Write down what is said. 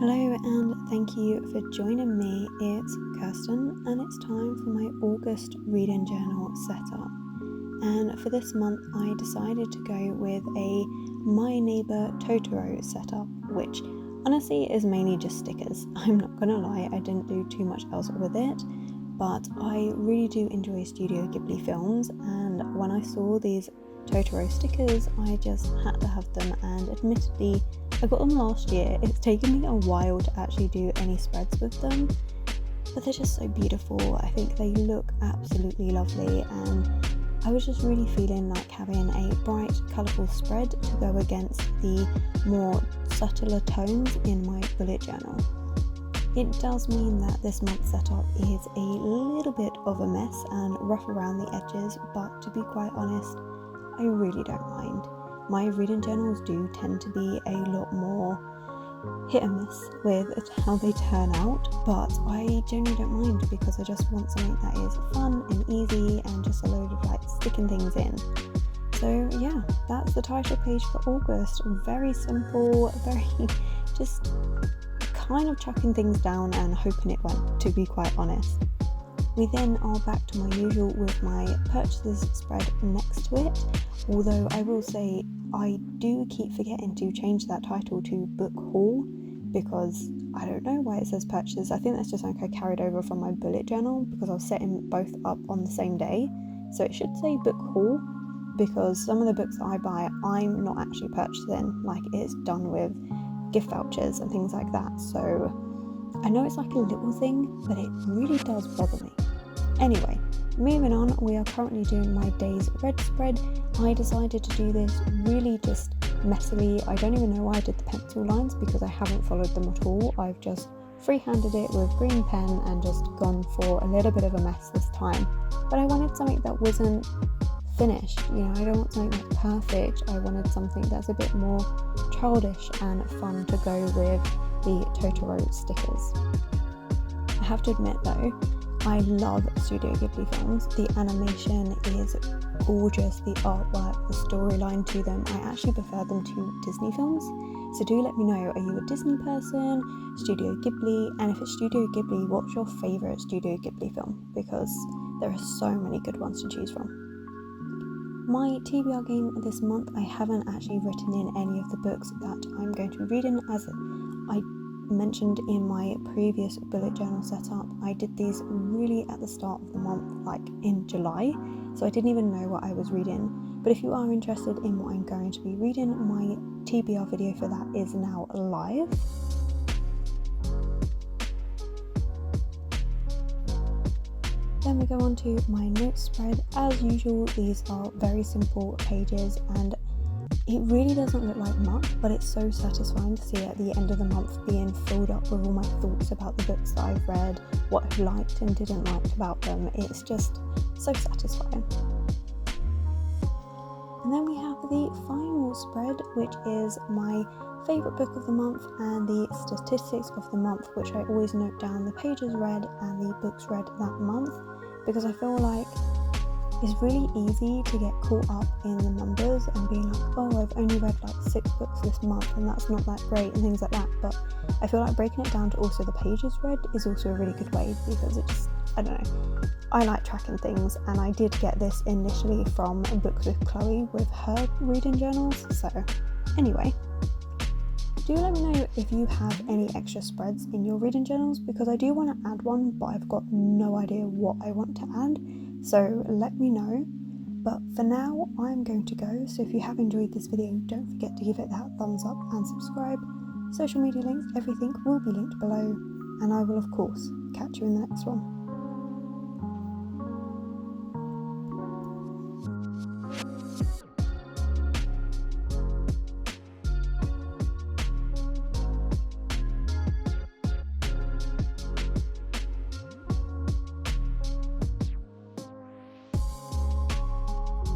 Hello and thank you for joining me. It's Kirsten and it's time for my August reading journal setup. And for this month I decided to go with a My Neighbor Totoro setup, which honestly is mainly just stickers. I'm not gonna lie, I didn't do too much else with it, but I really do enjoy Studio Ghibli films, and when I saw these Totoro stickers I just had to have them, and admittedly I got them last year. It's taken me a while to actually do any spreads with them, but they're just so beautiful. I think they look absolutely lovely, and I was just really feeling like having a bright, colourful spread to go against the more subtler tones in my bullet journal. It does mean that this month's setup is a little bit of a mess and rough around the edges, but to be quite honest, I really don't mind. My reading journals do tend to be a lot more hit and miss with how they turn out, but I generally don't mind because I just want something that is fun and easy and just a load of like sticking things in. So yeah, that's the title page for August. Very simple, very just kind of chucking things down and hoping it went, to be quite honest. We then are back to my usual with my purchases spread next to it, although I will say I do keep forgetting to change that title to book haul because I don't know why it says purchases. I think that's just something I carried over from my bullet journal because I was setting both up on the same day, so it should say book haul because some of the books that I buy I'm not actually purchasing, like it's done with gift vouchers and things like that. So I know it's like a little thing, but it really does bother me. Anyway, moving on, we are currently doing my day's red spread. I decided to do this really just messily. I don't even know why I did the pencil lines because I haven't followed them at all. I've just freehanded it with green pen and just gone for a little bit of a mess this time. But I wanted something that wasn't finished, I don't want something that's perfect. I wanted something that's a bit more childish and fun to go with the Totoro stickers. I have to admit though, I love Studio Ghibli films. The animation is gorgeous, the artwork, the storyline to them. I actually prefer them to Disney films. So do let me know, are you a Disney person, Studio Ghibli, and if it's Studio Ghibli, what's your favourite Studio Ghibli film? Because there are so many good ones to choose from. My TBR game this month, I haven't actually written in any of the books that I'm going to be reading. As I mentioned in my previous bullet journal setup, I did these really at the start of the month, like in July, so I didn't even know what I was reading. But if you are interested in what I'm going to be reading, my TBR video for that is now live. Then we go on to my notes spread. As usual, these are very simple pages and it really doesn't look like much, but it's so satisfying to see at the end of the month being filled up with all my thoughts about the books that I've read, what I've liked and didn't like about them. It's just so satisfying. And then we have the final spread, which is my favourite book of the month and the statistics of the month, which I always note down the pages read and the books read that month, because I feel like it's really easy to get caught up in the numbers and being like, oh, I've only read like 6 books this month and that's not that great and things like that. But I feel like breaking it down to also the pages read is also a really good way, because it just, I don't know, I like tracking things, and I did get this initially from Books with Chloe with her reading journals. So anyway, do let me know if you have any extra spreads in your reading journals, because I do want to add one, but I've got no idea what I want to add. So let me know. But for now, I'm going to go. So if you have enjoyed this video, don't forget to give it that thumbs up and subscribe. Social media links, everything will be linked below. And I will, of course, catch you in the next one.